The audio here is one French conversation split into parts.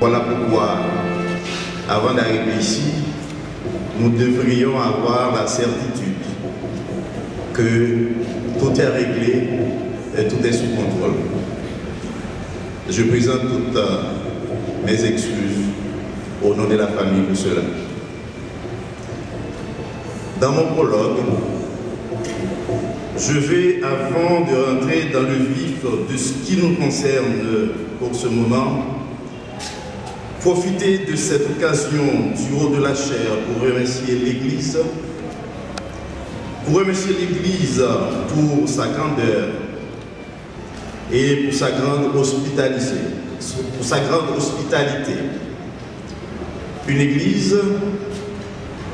Voilà pourquoi, avant d'arriver ici, nous devrions avoir la certitude que tout est réglé et tout est sous contrôle. Je présente toutes mes excuses au nom de la famille pour cela. Dans mon prologue, je vais, avant de rentrer dans le vif de ce qui nous concerne pour ce moment, profiter de cette occasion du haut de la chair pour remercier l'Église, pour sa grandeur et pour sa grande hospitalité. Une Église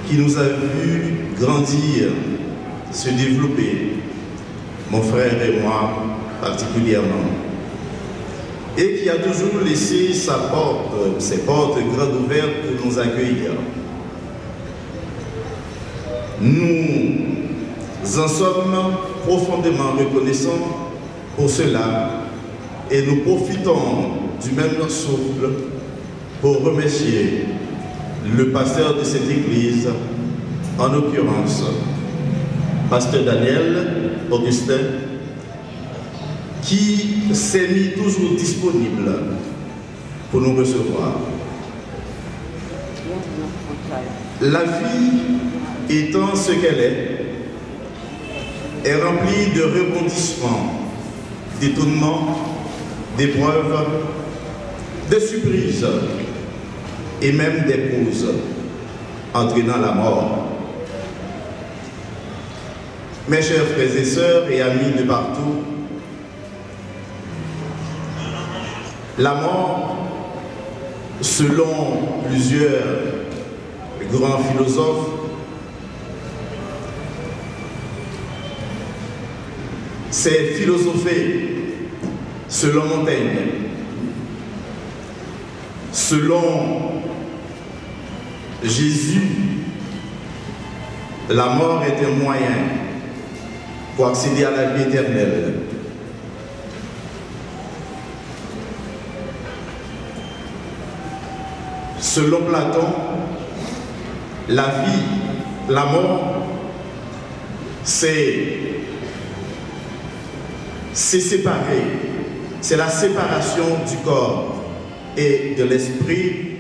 qui nous a vu grandir, se développer, mon frère et moi particulièrement, et qui a toujours laissé ses portes grandes ouvertes pour nous accueillir. Nous en sommes profondément reconnaissants pour cela et nous profitons du même souffle pour remercier le pasteur de cette église, en l'occurrence, pasteur Daniel Augustin, qui s'est mis toujours disponible pour nous recevoir. La vie étant ce qu'elle est remplie de rebondissements, d'étonnements, d'épreuves, de surprises et même des pauses entraînant la mort. Mes chers frères et sœurs et amis de partout, la mort, selon plusieurs grands philosophes, c'est philosopher selon Montaigne, selon Jésus, la mort est un moyen pour accéder à la vie éternelle. Selon Platon, la vie, la mort, c'est séparer, c'est la séparation du corps et de l'esprit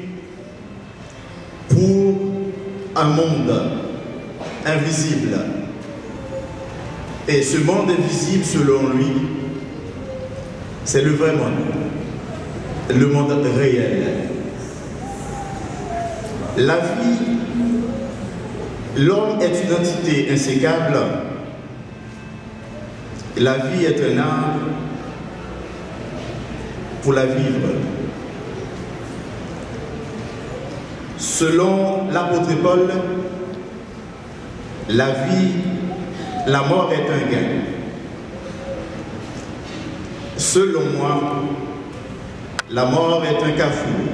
pour un monde invisible. Et ce monde invisible, selon lui, c'est le vrai monde, le monde réel. La vie, l'homme est une entité insécable. La vie est un art pour la vivre. Selon l'apôtre Paul, la vie, la mort est un gain. Selon moi, la mort est un carrefour.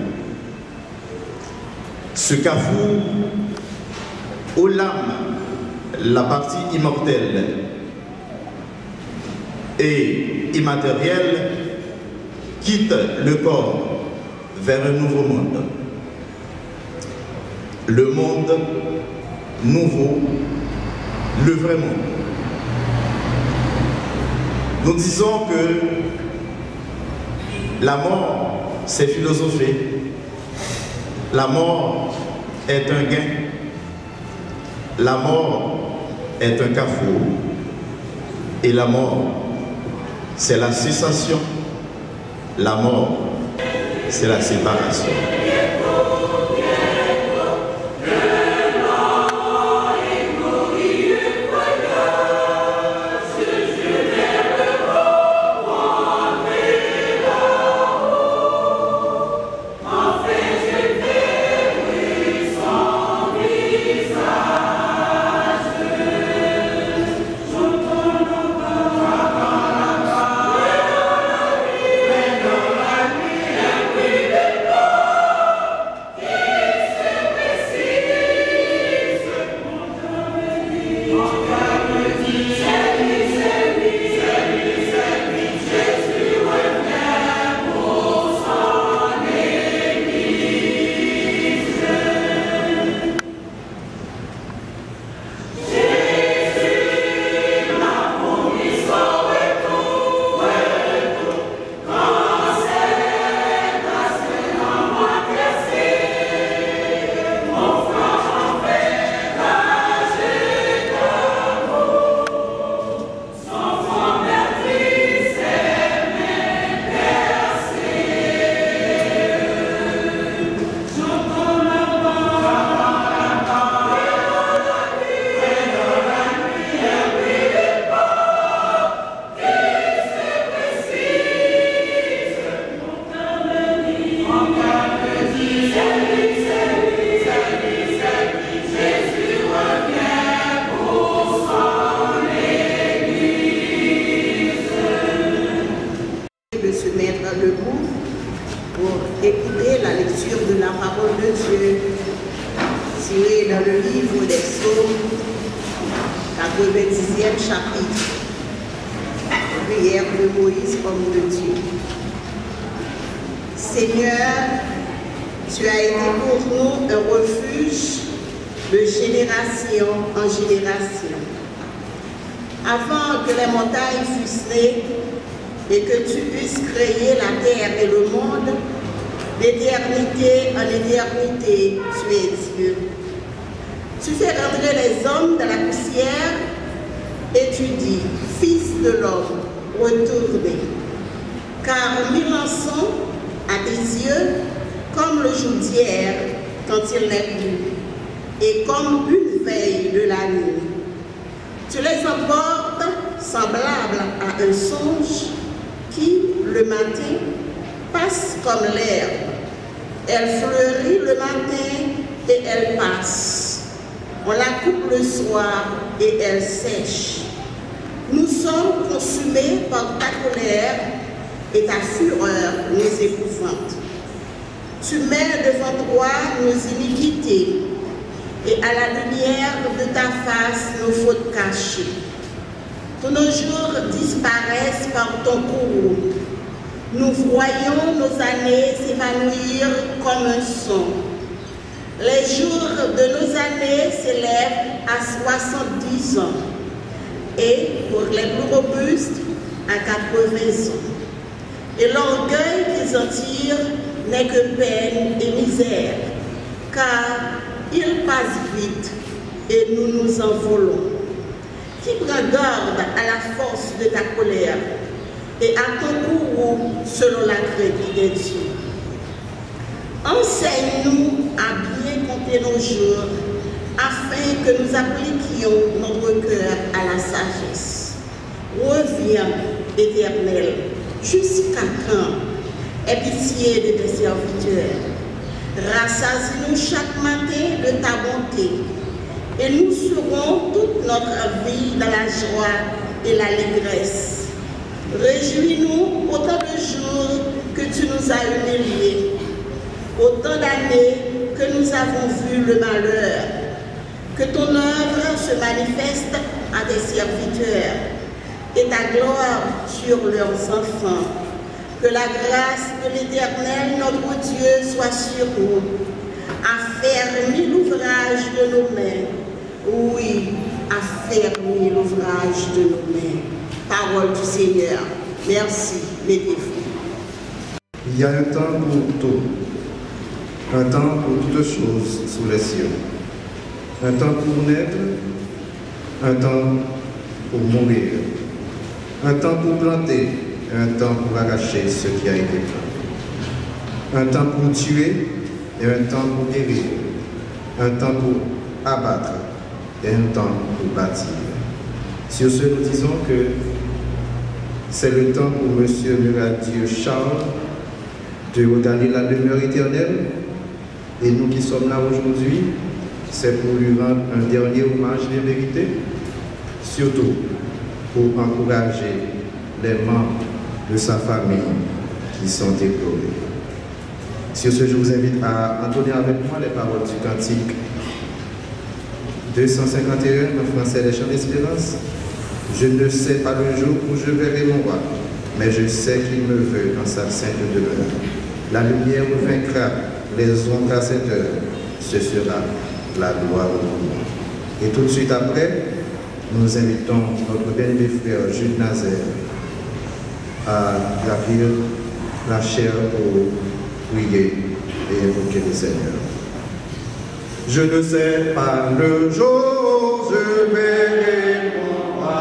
Ce carrefour où l'âme, la partie immortelle et immatérielle, quitte le corps vers un nouveau monde. Le monde nouveau, le vrai monde. Nous disons que la mort, c'est philosopher. La mort est un gain. La mort est un carrefour. Et la mort, c'est la cessation. La mort, c'est la séparation. Yeah. tiré dans le livre des Psaumes, 90e chapitre. Prière de Moïse, homme de Dieu. Seigneur, tu as été pour nous un refuge de génération en génération. Avant que les montagnes fussent nées et que tu eusses créé la terre et le monde, d'éternité en éternité, tu es Dieu. Tu fais rentrer les hommes dans la poussière et tu dis, Fils de l'homme, retournez. Car 1000 ans sont à tes yeux comme le jour d'hier quand il n'est plus, et comme une veille de la nuit. Tu les emportes semblables à un songe qui, le matin, passe comme l'herbe. Elle fleurit le matin et elle passe. On la coupe le soir et elle sèche. Nous sommes consumés par ta colère et ta fureur nous épouvante. Tu mets devant toi nos iniquités et à la lumière de ta face nos fautes cachées. Tous nos jours disparaissent par ton courroux. Nous voyons nos années s'évanouir comme un son. Les jours de nos années s'élèvent à 70 ans et pour les plus robustes à 80 ans. Et l'orgueil qu'ils en tirent n'est que peine et misère, car ils passent vite et nous nous envolons. Qui prend garde à la force de ta colère et à ton courroux selon la crainte des dieux. Enseigne-nous à bien compter nos jours, afin que nous appliquions notre cœur à la sagesse. Reviens, Éternel, jusqu'à quand? Aie pitié de tes serviteurs. Rassasie-nous chaque matin de ta bonté, et nous serons toute notre vie dans la joie et l'allégresse. Réjouis-nous autant de jours que tu nous as humiliés, autant d'années que nous avons vu le malheur. Que ton œuvre se manifeste à tes serviteurs et ta gloire sur leurs enfants. Que la grâce de l'Éternel, notre Dieu, soit sur nous. Affermis l'ouvrage de nos mains. Oui, affermis l'ouvrage de nos mains. Parole du Seigneur. Merci, mettez-vous. Il y a un temps pour tout, un temps pour toutes choses sous les cieux, un temps pour naître, un temps pour mourir, un temps pour planter, un temps pour arracher ce qui a été planté, un temps pour tuer et un temps pour guérir, un temps pour abattre et un temps pour bâtir. Sur ce, nous disons que c'est le temps pour M. Muradieu Charles de regagner la demeure éternelle. Et nous qui sommes là aujourd'hui, c'est pour lui rendre un dernier hommage de vérité, surtout pour encourager les membres de sa famille qui sont déplorés. Sur ce, je vous invite à entonner avec moi les paroles du cantique 251 en français des Chants d'Espérance. Je ne sais pas le jour où je verrai mon roi, mais je sais qu'il me veut dans sa sainte demeure. La lumière me vaincra, les ombres à cette heure, ce sera la gloire au monde. Et tout de suite après, nous invitons notre bien-aimé frère Jules Nazaire à gravir la chaire pour prier et invoquer le Seigneur. Je ne sais pas le jour où je verrai mon roi,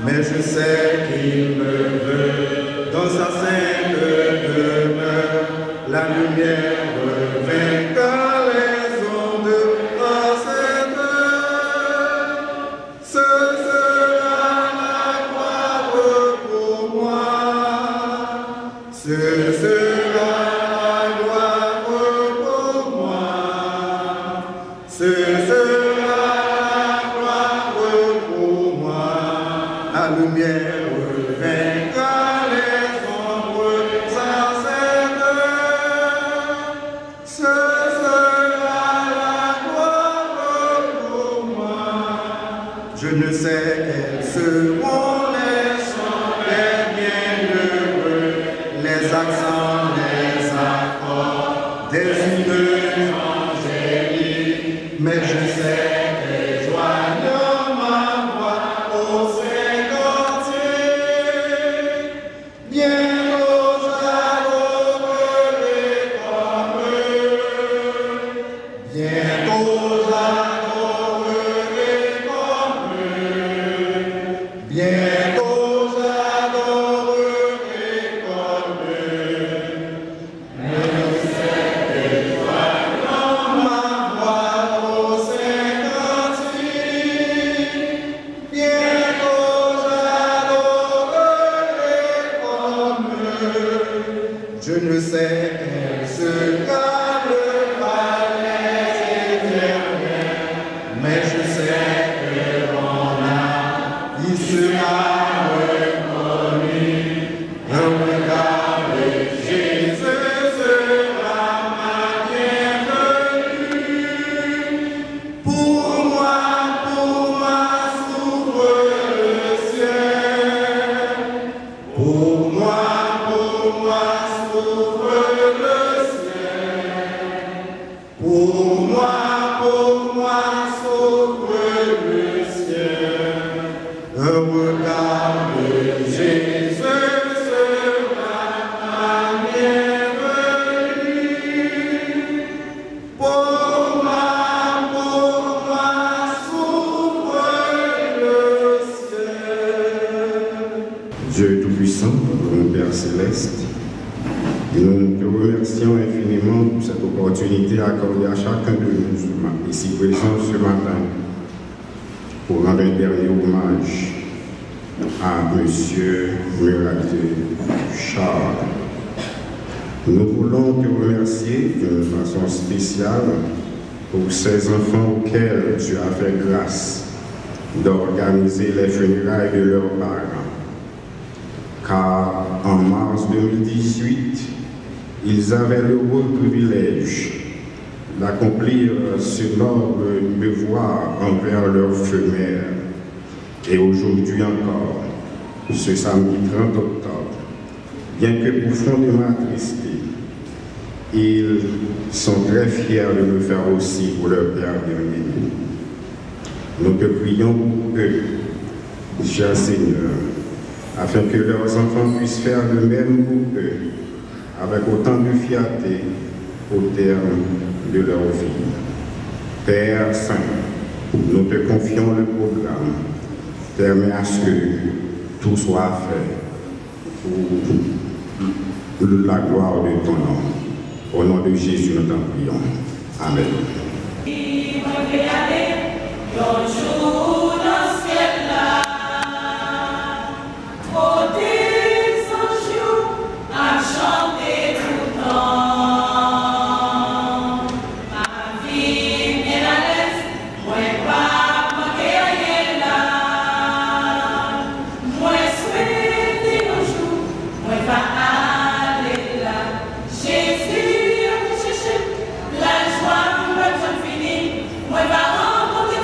mais je sais qu'il me veut dans sa sainte demeure. La lumière vaincra les ondes en cette heure. Ce sera la gloire pour moi. Ce sera la gloire pour moi. Ce sera la gloire pour moi. La lumière vaincra les ombres sans cette heure. ne sais quels seront les chants des bienheureux, les accents, les accords des hymnes angéliques, mais je sais que joignant ma voix au Saint cantique, bientôt j'adorerai comme eux, bientôt j'adorerai comme eux, bientôt j'adorerai comme eux, mais je sais que joignant ma voix au Saint cantique, bientôt j'adorerai comme eux. Je ne sais quel sera le palais éternel, mais je sais que mon âme y sera reconnue. Un regard de Jésus sera ma bienvenue. Pour moi s'ouvre le ciel. Pour moi s'ouvre le ciel. Pour moi s'ouvre le ciel. Un regard de Jésus sera ma bienvenue. Pour moi s'ouvre le ciel. Dieu Tout-Puissant, mon Père Céleste, nous te remercions infiniment pour cette opportunité accordée à chacun de nous ici présents ce matin pour rendre un dernier hommage à M. Muradieu Charles. Nous voulons te remercier d'une façon spéciale pour ces enfants auxquels tu as fait grâce d'organiser les funérailles de leurs parents. Car en mars 2018, ils avaient le beau privilège d'accomplir ce noble devoir envers leur femelle. Et aujourd'hui encore, ce samedi 30 octobre, bien que profondément attristés, ils sont très fiers de le faire aussi pour leur père bien-aimé. Nous te prions pour eux, cher Seigneur, afin que leurs enfants puissent faire le même pour eux, avec autant de fierté au terme de leur vie. Père Saint, nous te confions le programme. Permets à ce que tout soit fait pour la gloire de ton nom. Au nom de Jésus, nous t'en prions. Amen. La joie, nous va finir. Moi, va rencontrer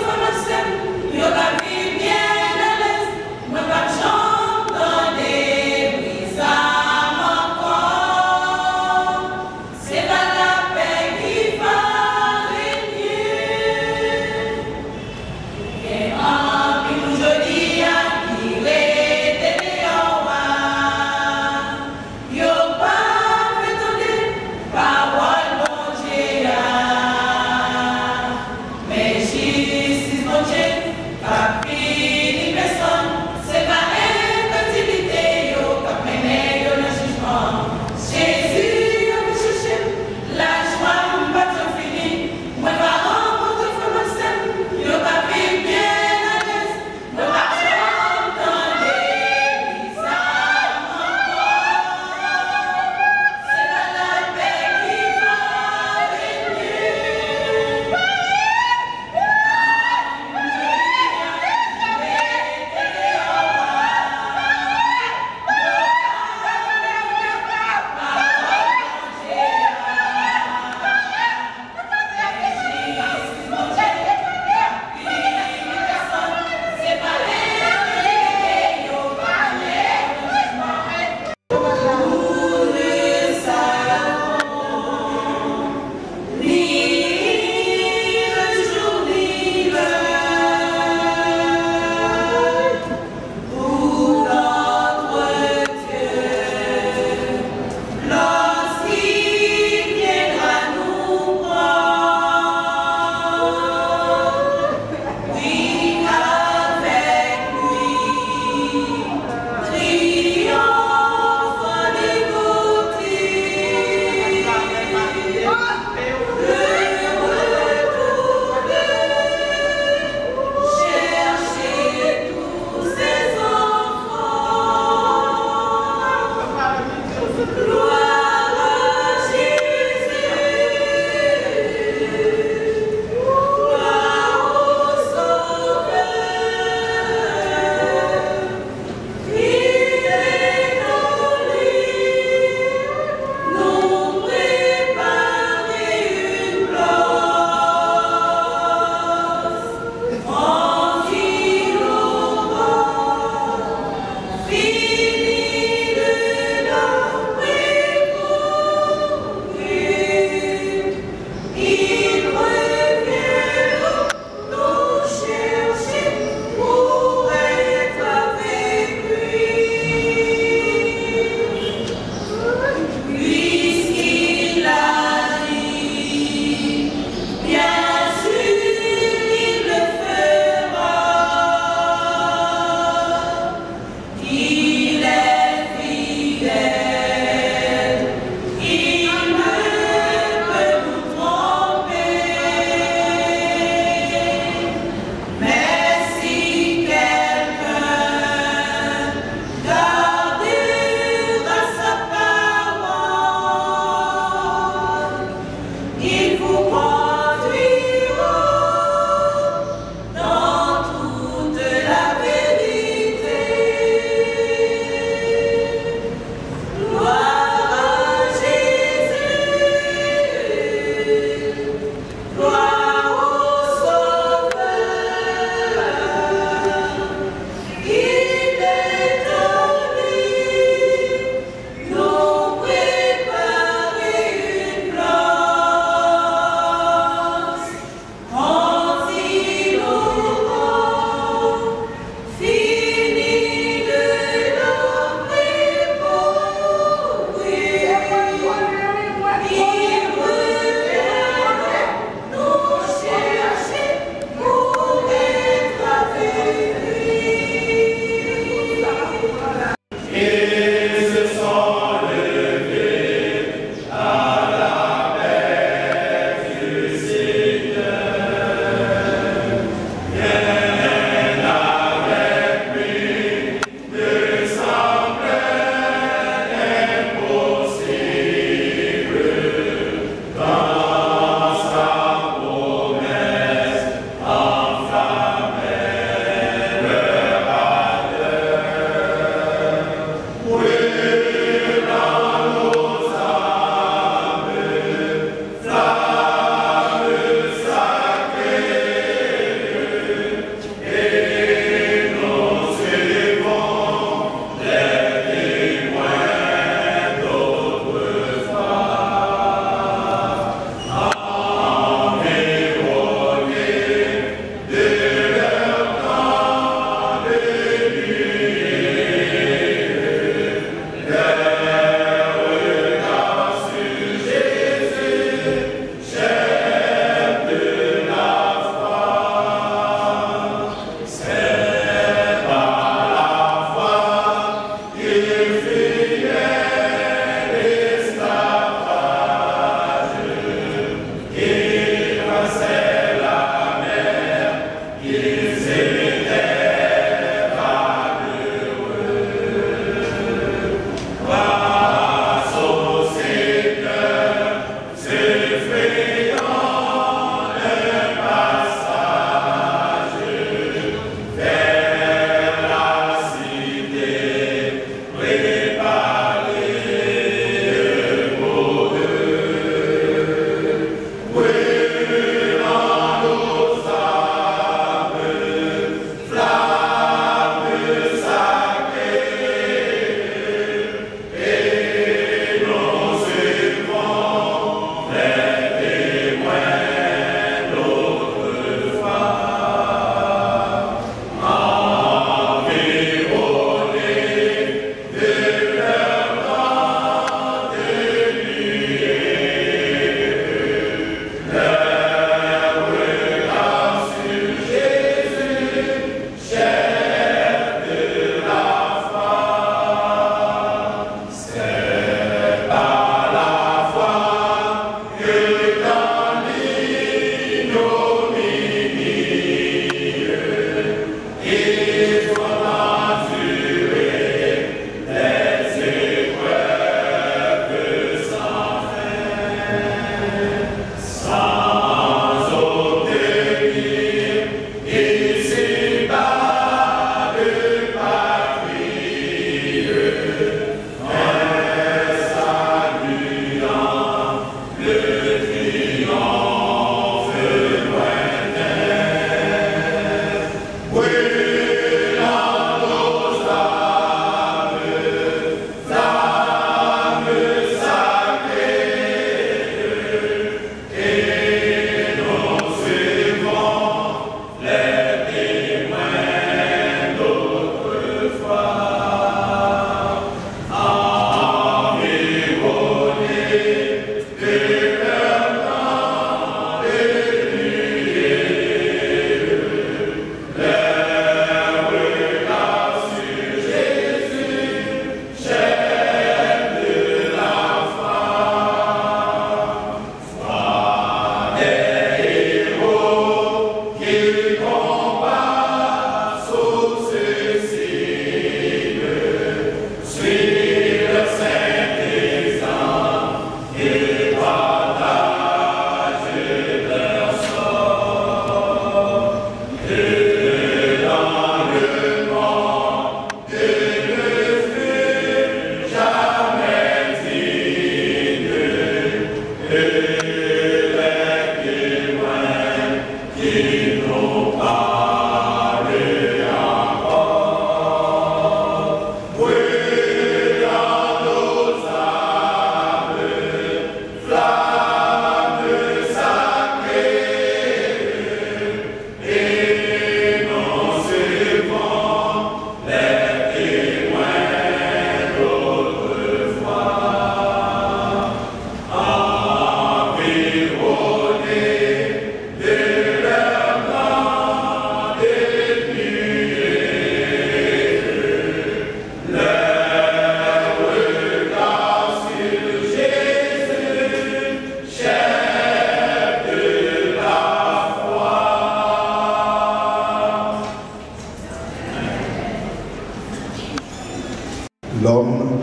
L'homme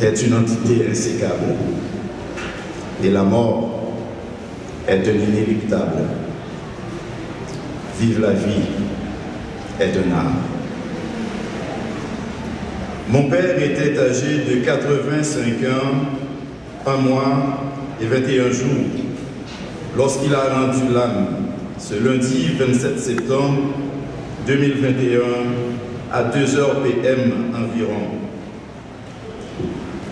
est une entité insécable et la mort est un inéluctable. Vive la vie est un art. Mon père était âgé de 85 ans, 1 mois et 21 jours lorsqu'il a rendu l'âme ce lundi 27 septembre 2021 à 2h PM environ.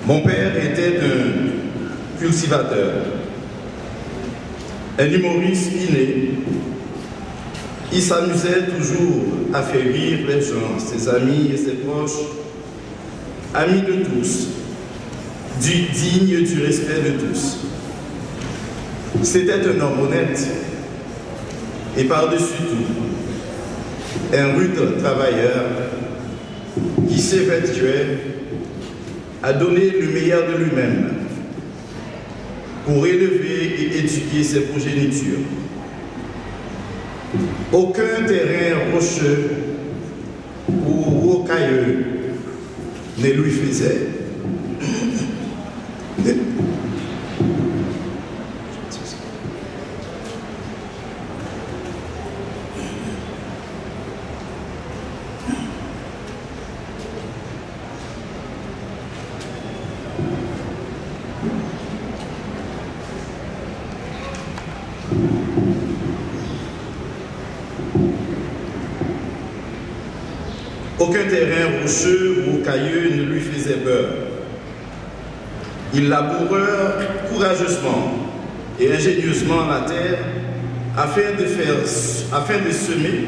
Mon père était un cultivateur, un humoriste inné. Il s'amusait toujours à faire rire les gens, ses amis et ses proches, amis de tous, digne du respect de tous. C'était un homme honnête et par-dessus tout, un rude travailleur qui s'évertuait à donner le meilleur de lui-même pour élever et éduquer ses progénitures. Aucun terrain rocheux ou rocailleux ne lui faisait Aucun terrain rocheux ou cailleux ne lui faisait peur. Il labourait courageusement et ingénieusement la terre afin de semer,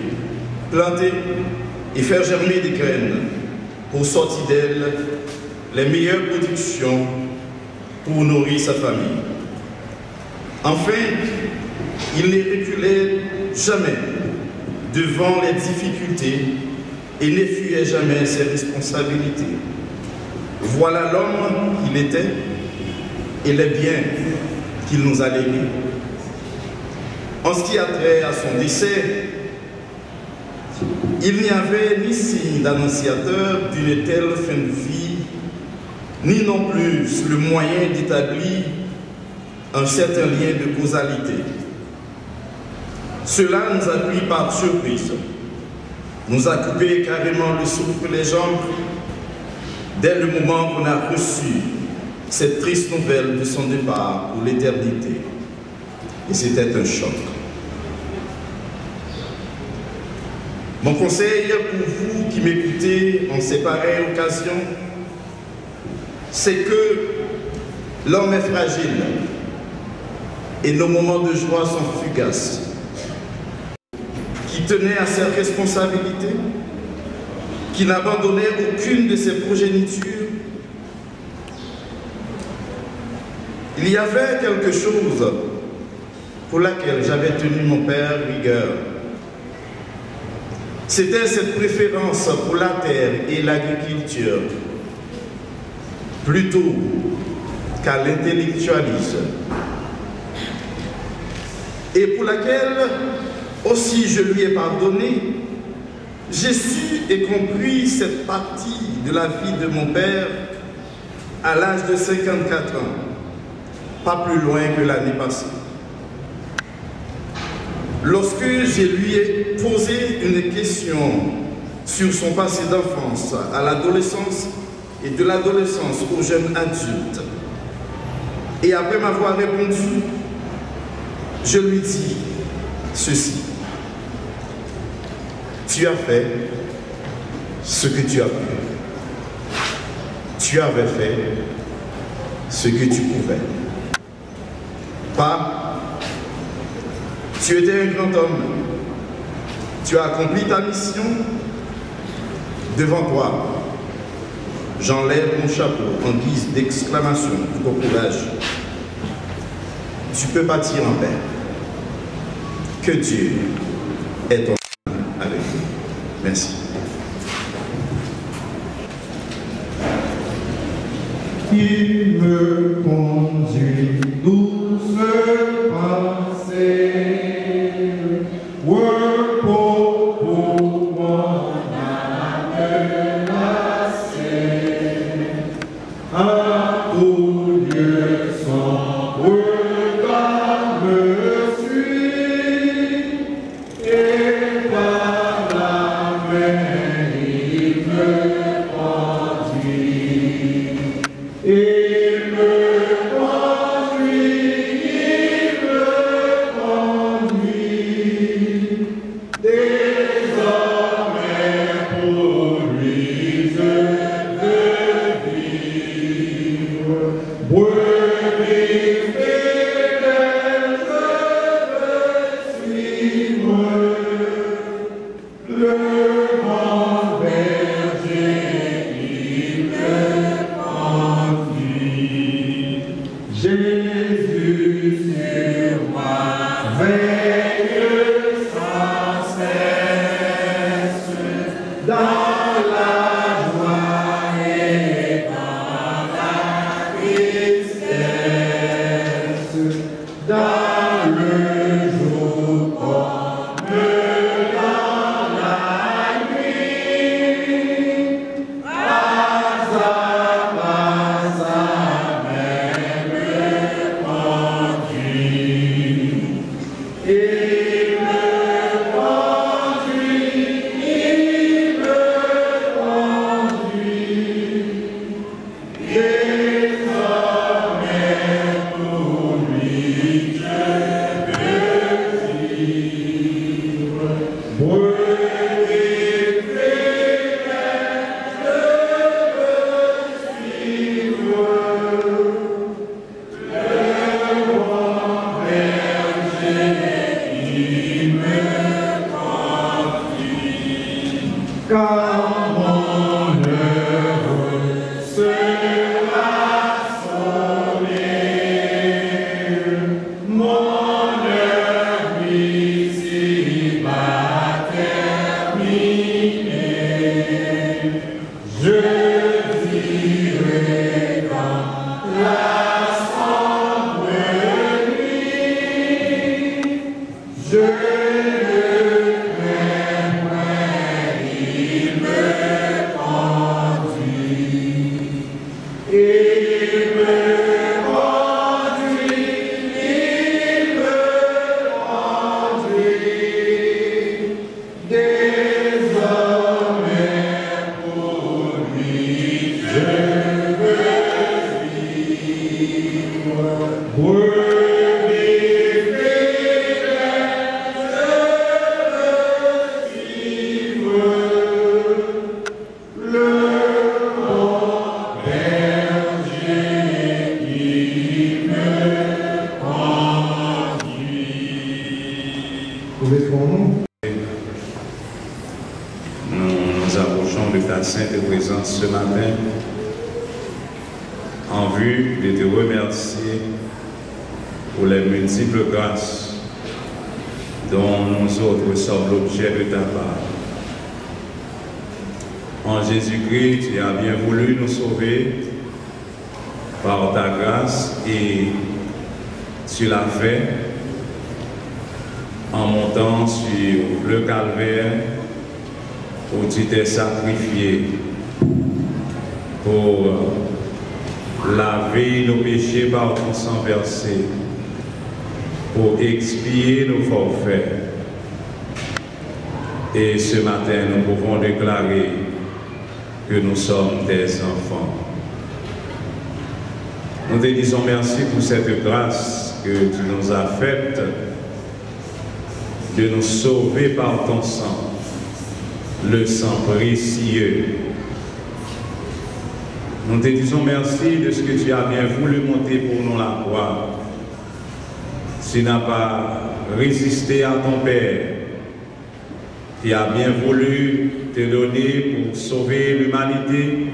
planter et faire germer des graines pour sortir d'elles les meilleures productions pour nourrir sa famille. Enfin, il ne reculait jamais devant les difficultés et ne fuyait jamais ses responsabilités. Voilà l'homme qu'il était et les biens qu'il nous a légués. En ce qui a trait à son décès, il n'y avait ni signe d'annonciateur d'une telle fin de vie, ni non plus le moyen d'établir un certain lien de causalité. Cela nous a pris par surprise, nous a coupé carrément le souffle des jambes dès le moment qu'on a reçu cette triste nouvelle de son départ pour l'éternité. Et c'était un choc. Mon conseil pour vous qui m'écoutez en ces pareilles occasions, c'est que l'homme est fragile et nos moments de joie sont fugaces. Qui tenait à ses responsabilités, qui n'abandonnait aucune de ses progénitures. Il y avait quelque chose pour laquelle j'avais tenu mon père rigueur. C'était cette préférence pour la terre et l'agriculture, plutôt qu'à l'intellectualisme. et pour laquelle aussi je lui ai pardonné, j'ai su et compris cette partie de la vie de mon père à l'âge de 54 ans, pas plus loin que l'année passée. Lorsque je lui ai posé une question sur son passé d'enfance à l'adolescence et de l'adolescence au jeune adulte, et après m'avoir répondu, je lui dis ceci: tu as fait ce que tu as pu. Tu avais fait ce que tu pouvais. Pas, tu étais un grand homme. Tu as accompli ta mission. Devant toi, j'enlève mon chapeau en guise d'exclamation pour ton courage. Tu peux partir en paix. Que Dieu est ton avec vous. Merci. Il me conduit douce pensée, repos pour mon âme lassée, à tout lieu son regard me suit, et par la main il me conduit. Il me conduit, désormais pour lui je veux vivre. Brebis fidèles, je veux suivre le bon berger, il me conduit. Jésus sur moi veille sans cesse, dans la joie et dans la tristesse, dans le jour comme dans la nuit, pas à pas même me conduit. Il me conduit, il me conduit, désormais pour lui je veux vivre. Brebis fidèles, je veux suivre le bon berger, il me conduit. Car mon heureux sera sonné, mon heure ici-bas terminée. Je vivrai dans la sombre nuit. Je ne crains point, il me conduit. Il me conduit, il me conduit. Désormais pour lui je veux vivre. Brebis fidèles, je veux suivre le bon berger, il me conduit. Pouvez-vous Nous approchons de ta sainte présence ce matin en vue de te remercier pour les multiples grâces dont nous autres sommes l'objet de ta part. En Jésus-Christ, tu as bien voulu nous sauver par ta grâce et tu l'as fait en montant sur le calvaire où tu t'es sacrifié pour laver nos péchés par ton sang versé, pour expier nos forfaits. Et ce matin, nous pouvons déclarer que nous sommes tes enfants. Nous te disons merci pour cette grâce que tu nous as faite de nous sauver par ton sang, le sang précieux. Nous te disons merci de ce que tu as bien voulu monter pour nous la croix. Tu n'as pas résisté à ton Père, qui a bien voulu te donner pour sauver l'humanité.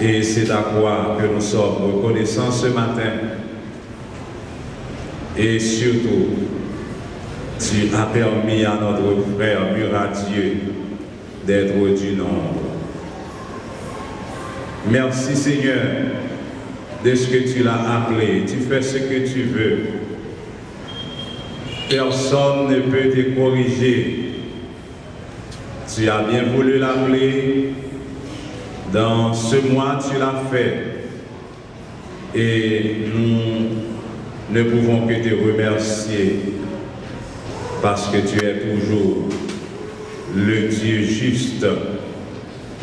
Et c'est à quoi que nous sommes reconnaissants ce matin. Et surtout, tu as permis à notre frère Muradieu d'être du nombre. Merci Seigneur de ce que tu l'as appelé. Tu fais ce que tu veux. Personne ne peut te corriger. Tu as bien voulu l'appeler. Dans ce mois, tu l'as fait. Et nous ne pouvons que te remercier parce que tu es toujours le Dieu juste,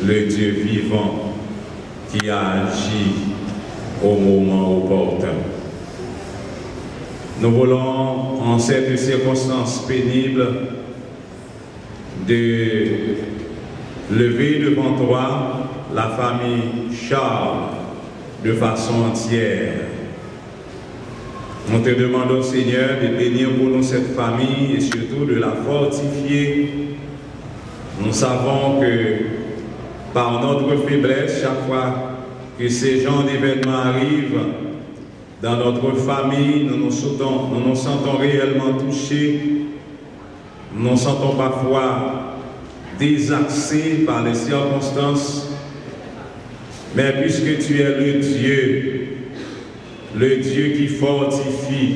le Dieu vivant qui a agi au moment opportun. Nous voulons, en cette circonstance pénible, de lever devant toi la famille Charles de façon entière. Nous te demandons, Seigneur, de bénir pour nous cette famille et surtout de la fortifier. Nous savons que par notre faiblesse, chaque fois que ces genres d'événements arrivent dans notre famille, nous nous sentons réellement touchés. Nous nous sentons parfois désaxés par les circonstances. Mais puisque tu es le Dieu qui fortifie,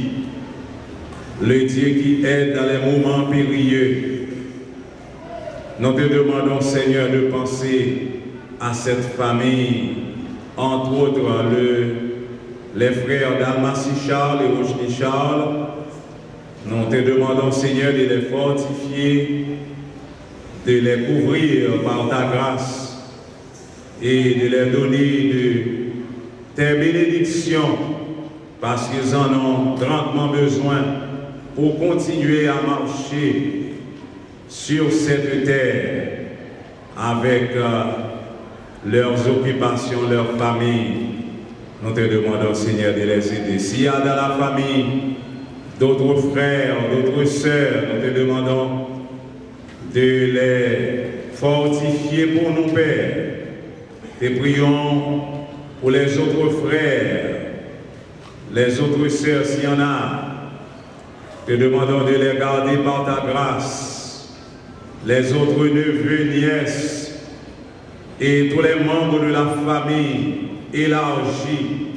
le Dieu qui aide dans les moments périlleux, nous te demandons, Seigneur, de penser à cette famille, entre autres les frères d'Almassi Charles et Rochny Charles. Nous te demandons, Seigneur, de les fortifier, de les couvrir par ta grâce, et de leur donner de tes bénédictions parce qu'ils en ont grandement besoin pour continuer à marcher sur cette terre avec leurs occupations, leurs familles. Nous te demandons, Seigneur, de les aider. S'il y a dans la famille d'autres frères, d'autres sœurs, nous te demandons de les fortifier pour nos pères. Et prions pour les autres frères, les autres sœurs, s'il y en a. Te demandons de les garder par ta grâce. Les autres neveux, nièces et tous les membres de la famille élargie.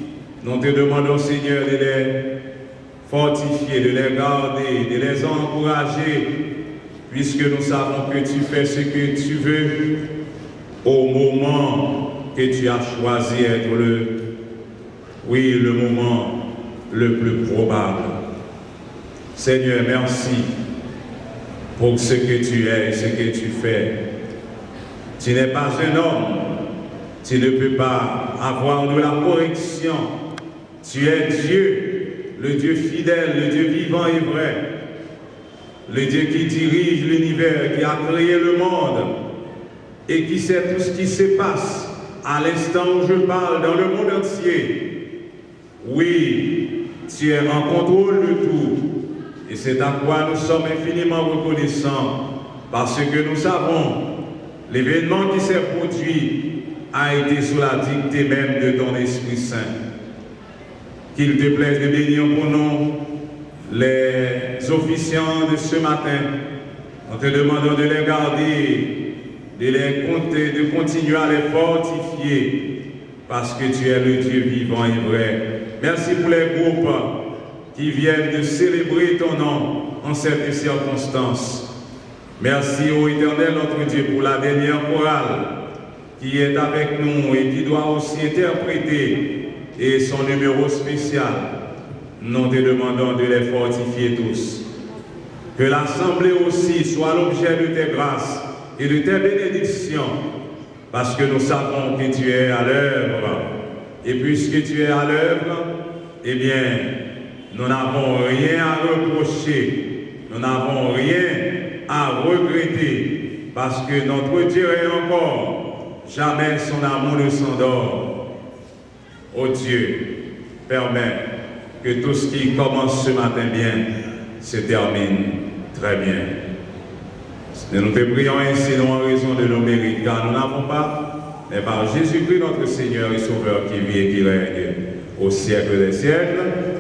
Nous te demandons, Seigneur, de les fortifier, de les garder, de les encourager, puisque nous savons que tu fais ce que tu veux au moment que tu as choisi être le moment le plus probable. Seigneur, merci pour ce que tu es et ce que tu fais. Tu n'es pas un homme, tu ne peux pas avoir de la correction. Tu es Dieu, le Dieu fidèle, le Dieu vivant et vrai, le Dieu qui dirige l'univers, qui a créé le monde et qui sait tout ce qui se passe à l'instant où je parle dans le monde entier. Oui, tu es en contrôle de tout. Et c'est à quoi nous sommes infiniment reconnaissants, parce que nous savons l'événement qui s'est produit a été sous la dictée même de ton Esprit Saint. Qu'il te plaise de bénir pour nous les officiants de ce matin. Nous te demandons de les garder, de continuer à les fortifier, parce que tu es le Dieu vivant et vrai. Merci pour les groupes qui viennent de célébrer ton nom en cette circonstance. Merci, ô Éternel, notre Dieu, pour la dernière chorale qui est avec nous et qui doit aussi interpréter et son numéro spécial. Nous te demandons de les fortifier tous. Que l'Assemblée aussi soit l'objet de tes grâces et de tes bénédictions, parce que nous savons que tu es à l'œuvre. Et puisque tu es à l'œuvre, eh bien, nous n'avons rien à reprocher, nous n'avons rien à regretter, parce que notre Dieu est encore, jamais son amour ne s'endort. Oh Dieu, permets que tout ce qui commence ce matin bien se termine très bien. Et nous te prions ainsi, non en raison de nos mérites, car nous n'avons pas, mais par Jésus-Christ notre Seigneur et Sauveur qui vit et qui règne au siècle des siècles.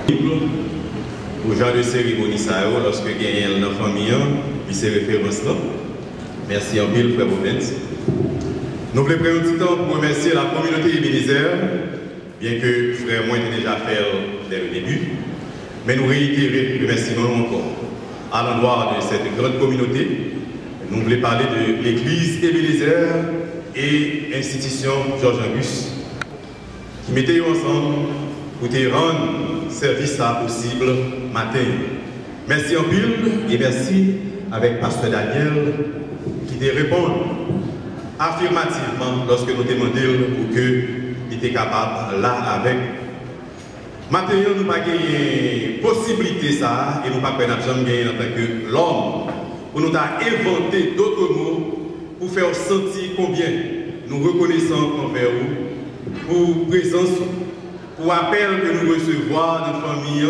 Au genre de cérémonie, ça, lorsque il y a une famille, puis ces références-là. Merci en pile, frère Boubens. Nous voulons prendre un petit temps pour remercier la communauté Ebenezer, bien que frère moi était déjà fait dès le début, mais nous réitérons le remerciement encore à l'endroit de cette grande communauté. Nous voulons parler de l'église Ebenezer et l'institution Georges Angus, qui mettaient ensemble pour te rendre service à possible matin. Merci en pile et merci avec Pasteur Daniel qui te répond affirmativement lorsque nous demandons pour qu'il était capable là avec. Maintenant, nous n'avons pas gagné possibilité ça et nous n'avons pas gagné en tant que l'homme pour nous inventer d'autres mots pour faire sentir combien nous reconnaissons envers vous pour présence, pour appel que nous recevons dans notre famille,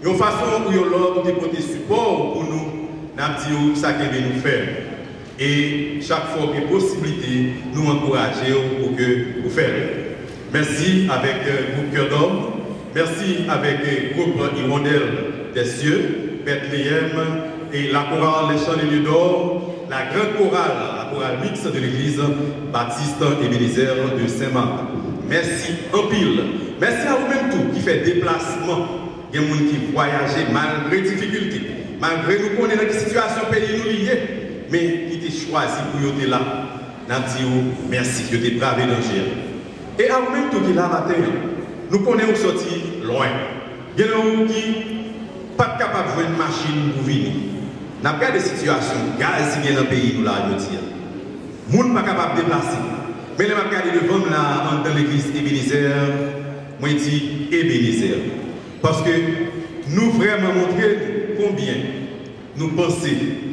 et une façon où l'autre de porter support pour nous, nous dit ça qu'il veut nous faire. Et chaque fois que possibilité, nous encourager pour que vous faites. Merci avec le groupe Cœur d'Homme, merci avec le groupe Hirondelle des cieux, Bethléem et la chorale Les Chants des Lieux d'Or, la grande chorale, la chorale mixte de l'église Baptiste Ebenezer de Saint-Marc. Merci en pile. Merci à vous-même tout qui fait déplacement. Il y a des gens qui voyagent malgré difficultés, malgré nous connaissons dans quelle situation pays nous liés, mais qui t'ont choisi pour être là. Nous disons merci, que tu es bravé danger. Et à vous-même tout qui est là matin, nous connaissons sorti loin. Il y a des gens qui ne sont pas capables de jouer une machine pour venir. Nous avons des situations, gaz qui vient dans le pays, nous l'avons dit. Les gens ne sont pas capables de déplacer. Mais je vais regarder devant là, dans l'église Ebenezer, moi je dis Ebenezer. Parce que nous vraiment montrer combien nous pensons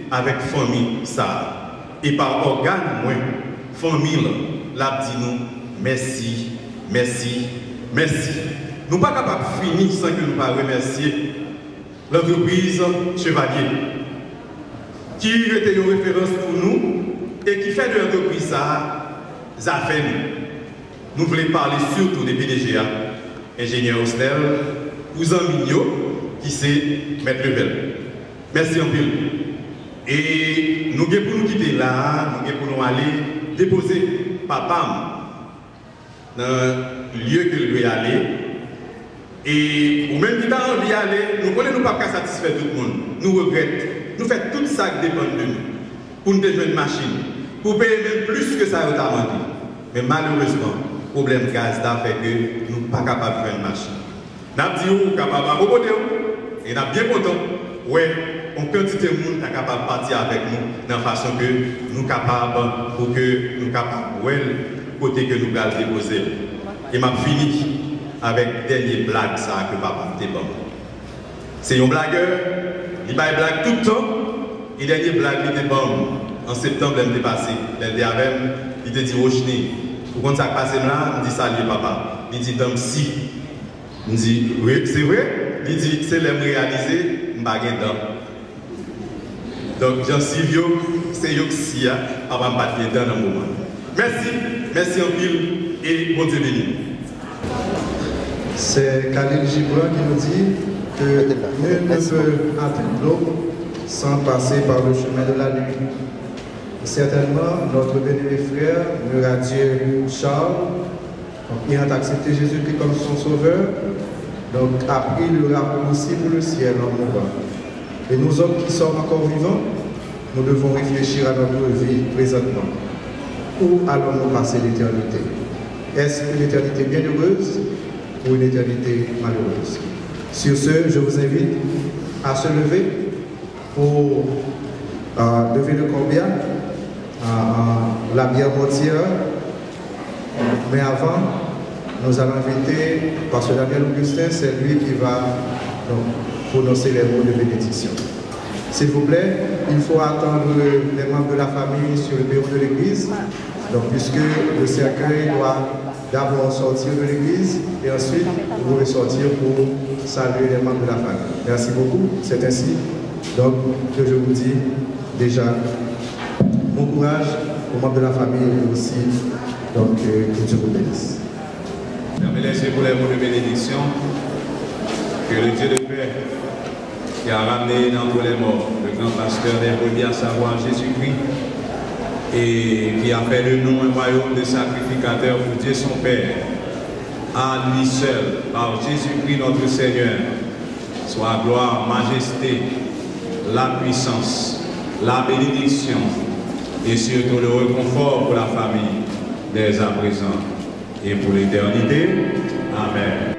avec famille ça. Et par organe, moi, famille, là, dit nous merci, merci, merci. Nous ne sommes pas capables de finir sans que nous ne remercier l'entreprise Chevalier, qui était une référence pour nous et qui fait de l'entreprise ça. Zafen, nous voulons parler surtout des PDGA, ingénieur Hostel, cousin Mignot, qui c'est Maître Level. Merci en pile. Et nous sommes pour nous quitter là, nous sommes pour nous aller déposer papa dans le lieu que nous devons aller. Et ou même qui a envie d'aller, nous ne pouvons pas satisfaire tout le monde. Nous regrettons. Nous faisons tout ça qui dépend de nous. Pour nous déjouer une machine. Pour payer même plus que ça a demandé. Mais malheureusement, le problème gaz a fait que nous ne sommes pas capables de faire une machine. Nous avons dit que nous sommes capables de proposer. Et nous sommes bien contents. Oui, on quantité de monde est capable de partir avec nous de la façon que nous sommes capables pour que nous sommes capables de côté que nous allons déposer. Et je fini avec la dernière blague ça que papa était bon. C'est un blagueur, il va blague tout le temps. Et la dernière blague il était bon. En septembre, elle m'est passé. Elle était avec moi, il était dit Rochny. Pourquoi ça passe là? Il dit salut papa. Il dit dame si. Il dit oui, c'est vrai. Il dit c'est l'aime réaliser, je ne vais pas donc Jean-Sylvio, c'est Yoxia, papa ne va pas dans le moment. Merci, merci en pile et bon Dieu béni. C'est Khalil Gibran qui nous dit que nul ne peut entrer l'eau sans passer par le chemin de la nuit. Certainement, notre bénévole frère, le radieux Charles, il a accepté Jésus-Christ comme son sauveur, donc a pris le raccourci pour le ciel en mourant. Et nous hommes qui sommes encore vivants, nous devons réfléchir à notre vie présentement. Où allons-nous passer l'éternité? Est-ce une éternité bienheureuse ou une éternité malheureuse? Sur ce, je vous invite à se lever pour lever le combien, la bière mortière. Mais avant, nous allons inviter Pasteur Daniel Augustin, c'est lui qui va prononcer les mots de bénédiction. S'il vous plaît, il faut attendre les membres de la famille sur le bureau de l'église. Donc, puisque le cercueil doit d'abord sortir de l'église et ensuite vous ressortir pour saluer les membres de la famille. Merci beaucoup. C'est ainsi donc que je vous dis déjà bon courage aux membres de la famille et aussi donc que Dieu vous bénisse. Fermez les yeux pour les mots de bénédiction. Que le Dieu de paix, qui a ramené d'entre les morts le grand pasteur des brebis, à savoir Jésus-Christ, et qui a fait de nous un royaume de sacrificateurs pour Dieu son Père, à lui seul, par Jésus-Christ notre Seigneur, soit gloire, majesté, la puissance, la bénédiction et surtout le réconfort pour la famille dès à présent et pour l'éternité. Amen.